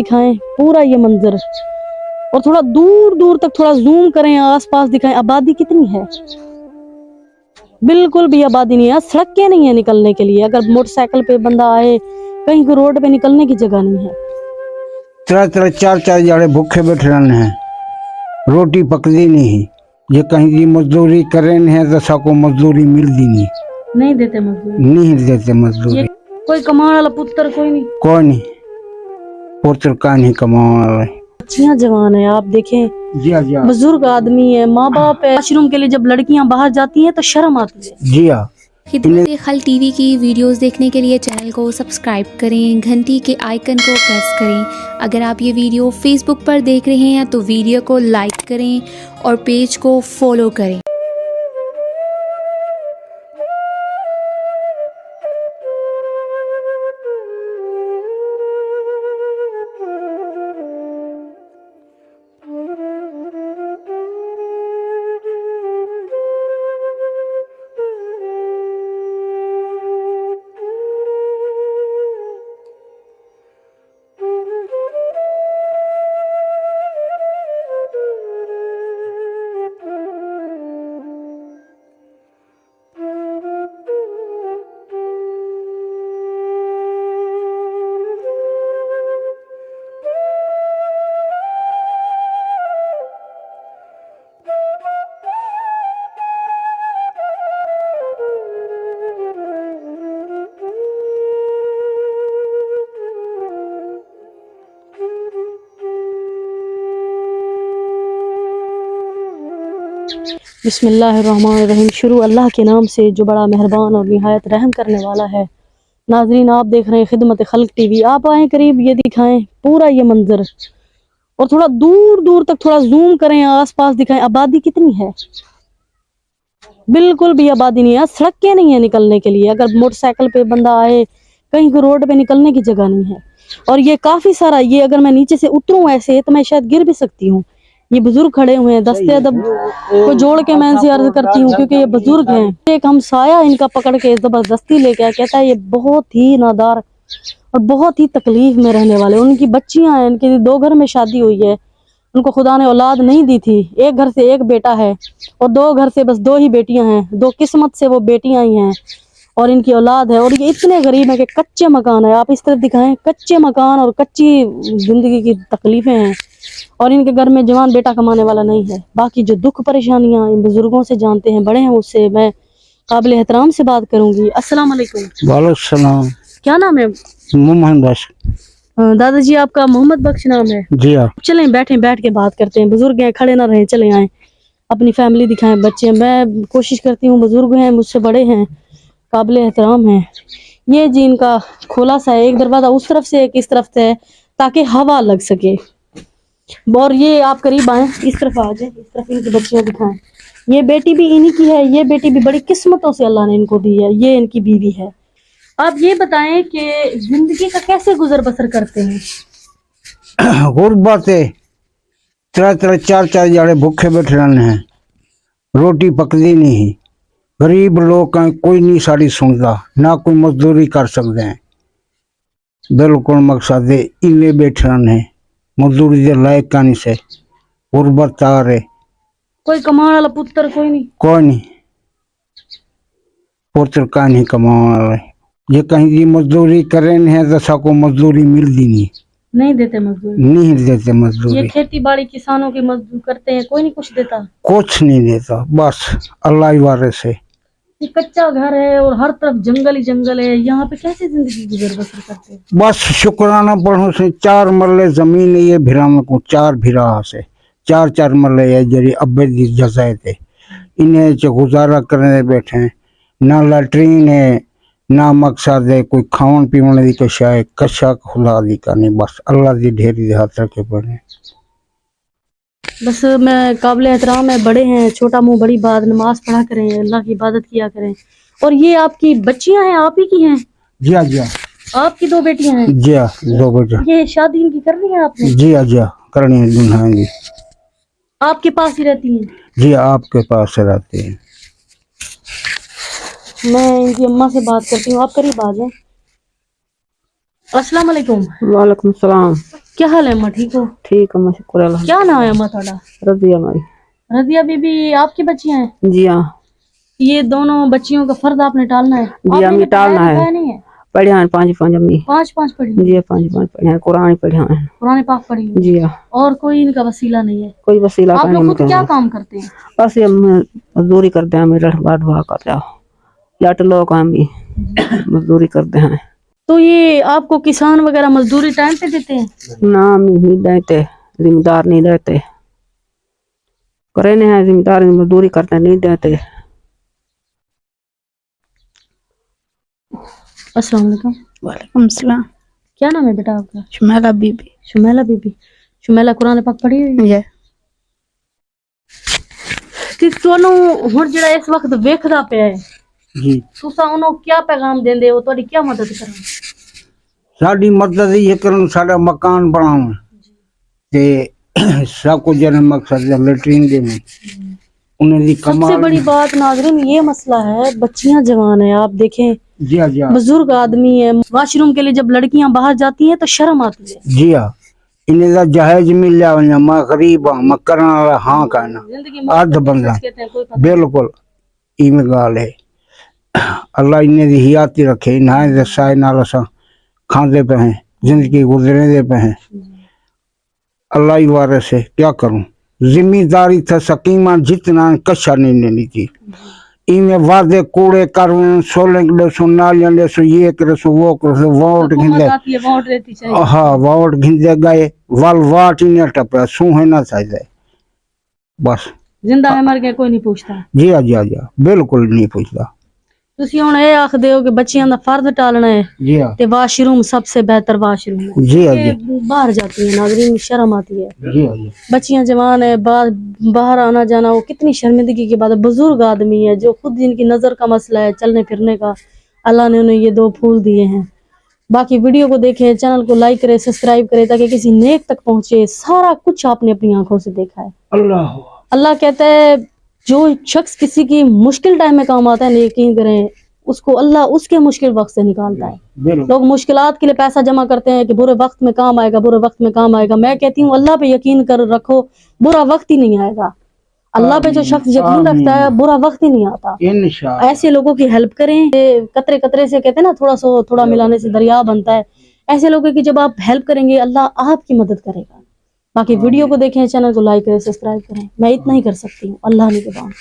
दिखाएं पूरा ये मंजर, और थोड़ा दूर दूर तक थोड़ा जूम करें, आस पास दिखाएं। आबादी कितनी है, बिल्कुल भी आबादी नहीं है, सड़कें नहीं है निकलने के लिए। अगर मोटरसाइकिल पे बंदा आए, कहीं को रोड पे निकलने की जगह नहीं है। तरह तरह चार चार जाड़े भूखे बैठ रहे हैं, रोटी पकदी नहीं। ये कहीं की मजदूरी करें है तो सबको मजदूरी मिलती नहीं देते मजदूरी, नहीं देते मजदूरी। कोई कमाने वाला पुत्र कोई नहीं, कोई नहीं, पुत्र का नहीं कमाने वाला। बच्चियां जवान है, आप देखें, जी हाँ, जी हाँ, बुजुर्ग आदमी है, माँ बाप है। वॉशरूम के लिए जब लड़कियां बाहर जाती हैं तो शर्म आती है। जी हाँ। खिदमत खल टीवी की वीडियोस देखने के लिए चैनल को सब्सक्राइब करें, घंटी के आइकन को प्रेस करें। अगर आप ये वीडियो फेसबुक पर देख रहे हैं तो वीडियो को लाइक करें और पेज को फॉलो करें। बिस्मिल्लाहिर्रहमानिर्रहीम। शुरू अल्लाह के नाम से जो बड़ा मेहरबान और निहायत रहम करने वाला है। नाजरीन, आप देख रहे हैं खिदमत खल्क टीवी। आप आए करीब, ये दिखाएं पूरा ये मंजर, और थोड़ा दूर दूर तक थोड़ा जूम करें, आस पास दिखाएं। आबादी कितनी है, बिल्कुल भी आबादी नहीं है, सड़कें नहीं है निकलने के लिए। अगर मोटरसाइकिल पे बंदा आए, कहीं को रोड पे निकलने की जगह नहीं है। और ये काफी सारा, ये अगर मैं नीचे से उतरूं ऐसे तो मैं शायद गिर भी सकती हूँ। ये बुजुर्ग खड़े हुए हैं, दस्ते अदब को जोड़ के मैं इनसे अर्ज करती हूँ, क्योंकि ये बुजुर्ग हैं। एक हमसाया इनका पकड़ के जबरदस्ती लेके आया, कहता है ये बहुत ही नादार और बहुत ही तकलीफ में रहने वाले। उनकी बच्चियां हैं, इनकी 2 घर में शादी हुई है, उनको खुदा ने औलाद नहीं दी थी। एक घर से एक बेटा है और 2 घर से बस 2 ही बेटियां हैं। 2 किस्मत से वो बेटियां ही हैं और इनकी औलाद है। और ये इतने गरीब है कि कच्चे मकान है। आप इस तरफ दिखाएं, कच्चे मकान और कच्ची जिंदगी की तकलीफें हैं। और इनके घर में जवान बेटा कमाने वाला नहीं है। बाकी जो दुख परेशानियां इन बुजुर्गों से जानते हैं, बड़े हैं, उससे मैं काबिल एहतराम से बात करूंगी। अस्सलाम वालेकुम। वालेकुम सलाम। क्या नाम है? मोहम्मद बख्श। दादाजी आपका मोहम्मद बख्श नाम है? जी हाँ। चलें बैठ के बात करते हैं। बुजुर्ग हैं, खड़े ना रहें, चले आए, अपनी फैमिली दिखाएं, बच्चे। मैं कोशिश करती हूँ, बुजुर्ग हैं, मुझसे बड़े हैं, काबिल एहतराम हैं। ये जी इनका खोला सा है, एक दरवाजा उस तरफ से एक इस तरफ से है, ताकि हवा लग सके। और ये आप करीब आए, इस तरफ आ जाए, इस तरफ इनकी बच्चियां दिखाएं। ये बेटी भी इन्हीं की है, ये बेटी भी बड़ी किस्मतों से अल्लाह ने इनको दी है। ये इनकी बीवी है। आप ये बताएं कि जिंदगी का कैसे गुजर बसर करते हैं? गुर्बत है, तरह तरह चार चार जाड़े भूखे बैठ रहे हैं, रोटी पकदी नहीं। गरीब लोग हैं, कोई नहीं साड़ी सुनता, ना कोई मजदूरी कर सकते हैं। बिल्कुल मकसद है इन्हें बैठ रहे हैं, मजदूरी के लायक का नहीं से। गुर्बत आ रहे, कोई कमाने वाला पुत्र कोई नहीं, कोई नहीं, पुत्र का नहीं कमाने वाला। ये कहीं की मजदूरी करें है तो सबको मजदूरी मिलती नहीं देते मजदूरी, नहीं देते ये मजदूरी। खेती बाड़ी किसानों की मजदूर करते हैं, कोई नहीं कुछ देता, कुछ नहीं देता, बस अल्लाह ही वारे से। ये कच्चा घर है और हर तरफ जंगल ही जंगल है। यहाँ पे कैसे जिंदगी गुजर बसर करते हैं? बस शुक्राना पढ़ो से 4 मरले जमीन है, ये भिरा में को 4 भिरा से 4 मरले है जरी अब्बे दी जजाए थे। इन्हें जो गुजारा करने बैठे हैं, ना लैट्रीन है, ना मकसद है कोई खावन पीवन दी कशा है, कशा खुला दी का नहीं। बस अल्लाह दी ढेरी हाथ रखे पड़े। बस मैं काबिल एहतराम है, बड़े हैं, छोटा मुंह बड़ी बात, नमाज पढ़ा करें, अल्लाह की इबादत किया करें। और ये आपकी बच्चियां हैं, आप ही की हैं? जी हाँ, जी हाँ, आपकी 2 बेटियां हैं? जी हाँ, 2 बजे। ये शादी इनकी कर ली है आपने? जी हाँ, जी हाँ, करनी है दुल्हन जी। आपके पास ही रहती हैं? जी आपके पास से रहते हैं। मैं इनकी अम्मा से बात करती हूँ, आप करीब आ जाए। अस्सलाम वालेकुम। वालेकुम सलाम। क्या हाल है अम्मा, ठीक हो? ठीक है, मैं शुक्र अल्लाह। क्या नाम है अम्मा थोड़ा? रजिया हमारी। रजिया बीबी आपकी बच्चियां हैं? जी हाँ। ये दोनों बच्चियों का फर्ज आपने टालना है? जी आपने हमें टालना लिखाया है। नहीं है? पढ़े हैं 5 अम्मी। 5 पढ़ी? जी 5 पढ़े हैं, कुरान पढ़े हैं। कुरान पाक पढ़ी है? जी हाँ। और कोई इनका वसीला नहीं है? कोई वसीला आप का लोग नहीं खुद क्या काम करते हैं? बस ये मजदूरी करते हैं, मेरा बाढ़ करते हैं, जट लोग हम मजदूरी करते हैं। तो ये आपको किसान वगैरह मजदूरी टाइम पे देते हैं? ना नहीं देते, जिम्मेदार नहीं देते, करे नहीं है जिम्मेदार, मजदूरी करते नहीं देते। अस्सलाम वालेकुम। वालेकुम सलाम। क्या नाम है बेटा आपका? शुमैला बीबी। शुमैला बीबी। शुमैला कुरान पाक पढ़ी हुई है? कि ਤੁਹਾਨੂੰ ਹੁਣ ਜਿਹੜਾ ਇਸ ਵਕਤ ਵੇਖਦਾ ਪਿਆ ਹੈ जी ਤੁਸੀਂ ਉਹਨੂੰ ਕੀ ਪੈਗਾਮ ਦਿੰਦੇ ਹੋ, ਤੁਹਾਡੀ ਕੀ ਮਦਦ ਕਰਨ? साड़ी मदद ये करन, साड़ा मकान बनाऊं ते सब कुछ जन मकसद है लेटरिन देने उन्हें दी सबसे कमाल। बड़ी बात नाज़रीन ये मसला है, बच्चियां जवान है, आप देखें जी हाँ जी हाँ बुजुर्ग आदमी है, वॉशरूम के लिए जब लड़कियां बाहर जाती हैं तो शर्म आती है। जी हाँ, इन्हें दा जहेज मिल जाए, मैं गरीब हाँ, मैं करने वाला हाँ कहना जिंदगी अर्ध बंदा कहते हैं कोई पता बिल्कुल इमें गाल है। अल्लाह इन्हें दी हियाती रखे, इन्हें दसाए नाल असा खाते पे हैं, जिंदगी गुजरे दे पे हैं। अल्लाह ही वारिस है, क्या करूं? जिम्मेदारी था सकीमा जितना कशा नहीं लेनी थी। इनमें वादे कूड़े कर सोलह सो नालियां सो ये करे सो वो करे सो वोट घिंदे। आती है, वोट देती चाहिए। हाँ वोट घिंदे गए वल वाट ही नहीं टपा सूहे ना चाहिए बस। जिंदा है मर गया कोई नहीं पूछता। जी हाँ जी हाँ जी हाँ, बिल्कुल नहीं पूछता। ਤੁਸੀਂ ਹੁਣ ਇਹ ਆਖਦੇ ਹੋ ਕਿ ਬੱਚਿਆਂ ਦਾ ਫਰਜ਼ ਟਾਲਣਾ ਹੈ जी हाँ ਤੇ वाशरूम सबसे बेहतर वाशरूम है। जी हाँ ये बाहर जाती है नाज़रीन, शर्म आती है। जी हाँ जी बच्चियां जवान है, बाहर आना जाना वो कितनी शर्मिंदगी की बात है। बुजुर्ग आदमी है जो खुद जिनकी नजर का मसला है, चलने फिरने का, अल्लाह ने उन्हें ये 2 फूल दिए हैं। बाकी वीडियो को देखें, चैनल को लाइक करें, सब्सक्राइब करें ताकि किसी नेक तक पहुंचे। सारा कुछ आपने अपनी आंखों से देखा है। अल्लाह कहता है जो शख्स किसी की मुश्किल टाइम में काम आता है, यकीन करें उसको अल्लाह उसके मुश्किल वक्त से निकालता है। बिल्कुल लोग मुश्किलात के लिए पैसा जमा करते हैं कि बुरे वक्त में काम आएगा, बुरे वक्त में काम आएगा। मैं कहती हूँ अल्लाह पे यकीन कर रखो, बुरा वक्त ही नहीं आएगा। अल्लाह पे जो शख्स यकीन रखता है बुरा वक्त ही नहीं आता। इंशाअल्लाह ऐसे लोगों की हेल्प करें। कतरे कतरे से कहते हैं ना, थोड़ा मिलाने से दरिया बनता है। ऐसे लोगों की जब आप हेल्प करेंगे अल्लाह आपकी मदद करेगा। बाकी वीडियो को देखें, चैनल को लाइक करें, सब्सक्राइब करें। मैं इतना ही कर सकती हूँ, अल्लाह ने के बाद।